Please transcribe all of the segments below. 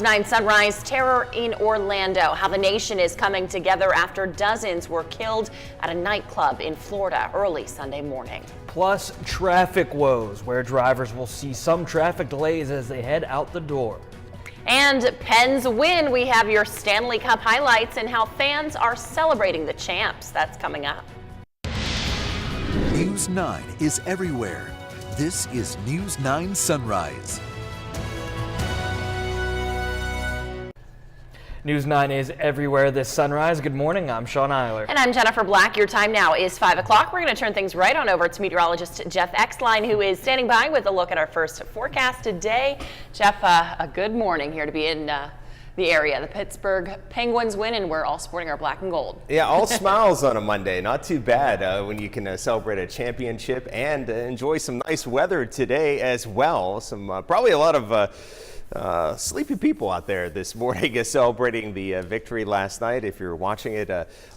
9 Sunrise, terror in Orlando. How the nation is coming together after dozens were killed at a nightclub in Florida early Sunday morning. Plus, traffic woes, where drivers will see some traffic delays as they head out the door. And Penn's win. We have your Stanley Cup highlights and how fans are celebrating the champs. That's coming up. News 9 is everywhere. This is News 9 Sunrise. News 9 is everywhere this sunrise. Good morning, I'm Sean Eiler. And I'm Jennifer Black. Your time now is 5 o'clock. We're going to turn things right on over to meteorologist Jeff Exline, who is standing by with a look at our first forecast today. Jeff, a good morning here to be in the area. The Pittsburgh Penguins win, and we're all sporting our black and gold. Yeah, all smiles on a Monday. Not too bad when you can celebrate a championship and enjoy some nice weather today as well. Some probably a lot of sleepy people out there this morning celebrating the victory last night. If you're watching it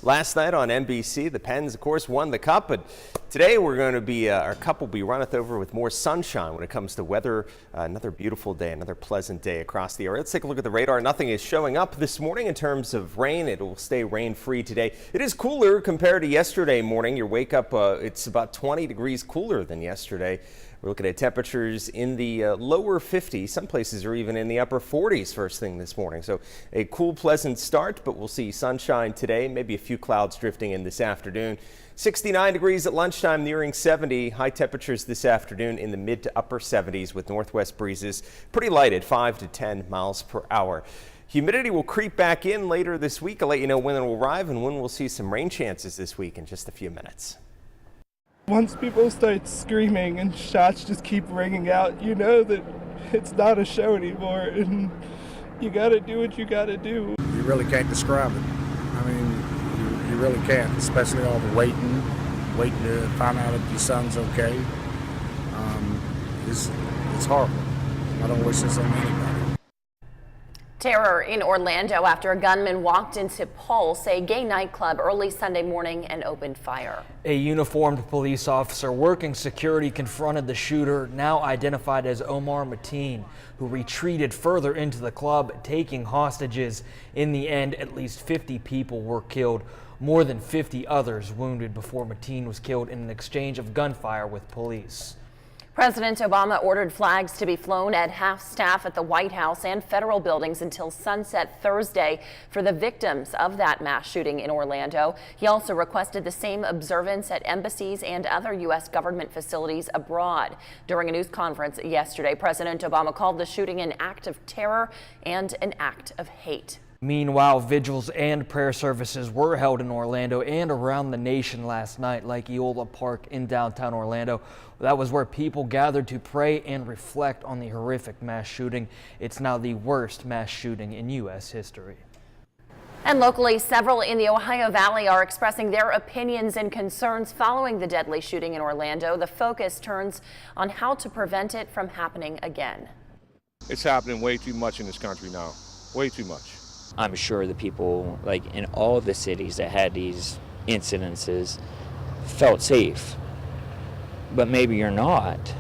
last night on NBC, the Pens, of course, won the cup. But today we're going to be, our cup will be runneth over with more sunshine when it comes to weather. Another beautiful day, another pleasant day across the area. Let's take a look at the radar. Nothing is showing up this morning in terms of rain. It will stay rain-free today. It is cooler compared to yesterday morning. Your wake up, it's about 20 degrees cooler than yesterday. We're looking at temperatures in the lower 50s. Some places are even in the upper 40s first thing this morning. So a cool, pleasant start, but we'll see sunshine today, maybe a few clouds drifting in this afternoon. 69 degrees at lunchtime, nearing 70. High temperatures this afternoon in the mid to upper 70s with northwest breezes pretty light at 5 to 10 miles per hour. Humidity will creep back in later this week. I'll let you know when it will arrive and when we'll see some rain chances this week in just a few minutes. Once people start screaming and shots just keep ringing out, you know that it's not a show anymore, and you got to do what you got to do. You really can't describe it. I mean, you really can't, especially all the waiting to find out if your son's okay. It's horrible. I don't wish this on anybody. Terror in Orlando after a gunman walked into Pulse, a gay nightclub, early Sunday morning and opened fire. A uniformed police officer working security confronted the shooter, now identified as Omar Mateen, who retreated further into the club, taking hostages. In the end, at least 50 people were killed, more than 50 others wounded before Mateen was killed in an exchange of gunfire with police. President Obama ordered flags to be flown at half-staff at the White House and federal buildings until sunset Thursday for the victims of that mass shooting in Orlando. He also requested the same observance at embassies and other U.S. government facilities abroad. During a news conference yesterday, President Obama called the shooting an act of terror and an act of hate. Meanwhile, vigils and prayer services were held in Orlando and around the nation last night, like Eola Park in downtown Orlando. That was where people gathered to pray and reflect on the horrific mass shooting. It's now the worst mass shooting in U.S. history. And locally, several in the Ohio Valley are expressing their opinions and concerns following the deadly shooting in Orlando. The focus turns on how to prevent it from happening again. It's happening way too much in this country now, way too much. I'm sure the people, like in all the cities that had these incidences, felt safe, but maybe you're not.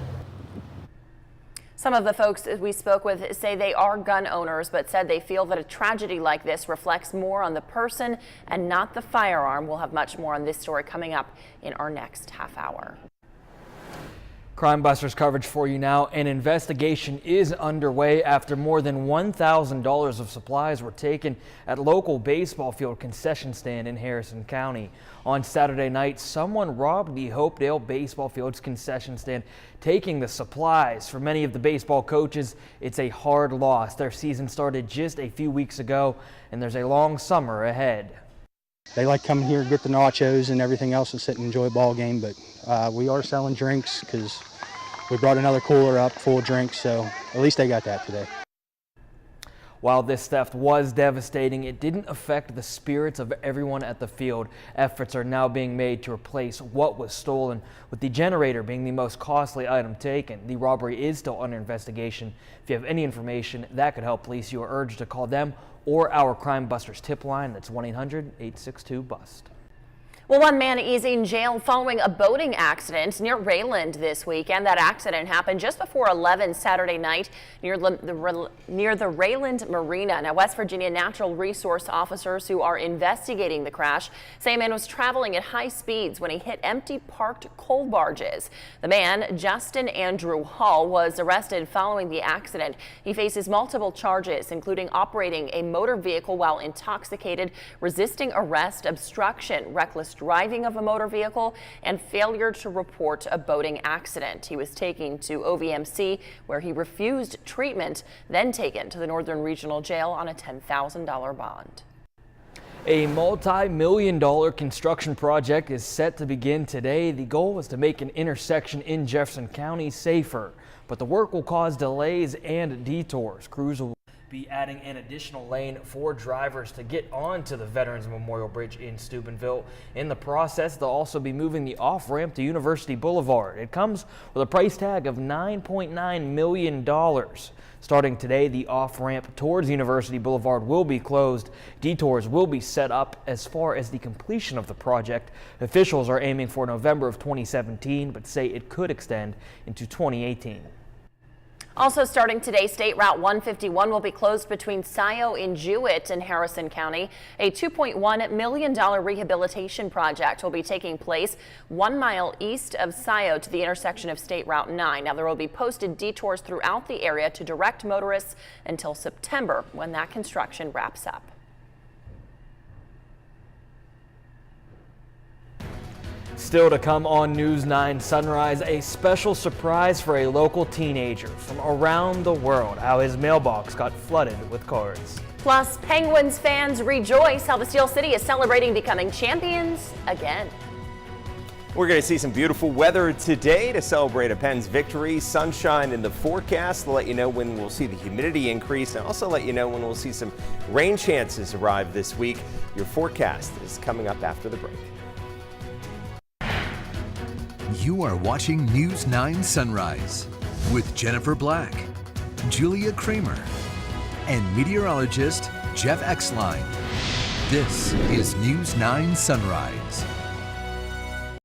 Some of the folks we spoke with say they are gun owners, but said they feel that a tragedy like this reflects more on the person and not the firearm. We'll have much more on this story coming up in our next half hour. Crime Busters coverage for you now. An investigation is underway after more than $1,000 of supplies were taken at local baseball field concession stand in Harrison County. On Saturday night, someone robbed the Hopedale baseball field's concession stand, taking the supplies. For many of the baseball coaches, it's a hard loss. Their season started just a few weeks ago, and there's a long summer ahead. They like coming here, get the nachos and everything else and sit and enjoy a ball game, but we are selling drinks because we brought another cooler up full of drinks, so at least they got that today. While this theft was devastating, it didn't affect the spirits of everyone at the field. Efforts are now being made to replace what was stolen, with the generator being the most costly item taken. The robbery is still under investigation. If you have any information that could help police, you are urged to call them or our Crime Busters tip line. That's 1-800-862-BUST. Well, one man is in jail following a boating accident near Rayland this week, and that accident happened just before 11 Saturday night near the Rayland Marina. Now, West Virginia Natural Resource officers who are investigating the crash say a man was traveling at high speeds when he hit empty parked coal barges. The man, Justin Andrew Hall, was arrested following the accident. He faces multiple charges, including operating a motor vehicle while intoxicated, resisting arrest, obstruction, reckless driving of a motor vehicle, and failure to report a boating accident. He was taken to OVMC where he refused treatment, then taken to the Northern Regional Jail on a $10,000 bond. A multi-million-dollar construction project is set to begin today. The goal is to make an intersection in Jefferson County safer, but the work will cause delays and detours. Crews will be adding an additional lane for drivers to get onto the Veterans Memorial Bridge in Steubenville. In the process, they'll also be moving the off-ramp to University Boulevard. It comes with a price tag of $9.9 million. Starting today, the off-ramp towards University Boulevard will be closed. Detours will be set up as far as the completion of the project. Officials are aiming for November of 2017, but say it could extend into 2018. Also starting today, State Route 151 will be closed between Scioto and Jewett in Harrison County. A $2.1 million rehabilitation project will be taking place 1 mile east of Scioto to the intersection of State Route 9. Now, there will be posted detours throughout the area to direct motorists until September when that construction wraps up. Still to come on News 9 Sunrise, a special surprise for a local teenager from around the world, how his mailbox got flooded with cards. Plus, Penguins fans rejoice how the Steel City is celebrating becoming champions again. We're going to see some beautiful weather today to celebrate a Pens victory. Sunshine in the forecast to let you know when we'll see the humidity increase, and also let you know when we'll see some rain chances arrive this week. Your forecast is coming up after the break. You are watching News 9 Sunrise with Jennifer Black, Julia Kramer, and meteorologist Jeff Exline. This is News 9 Sunrise.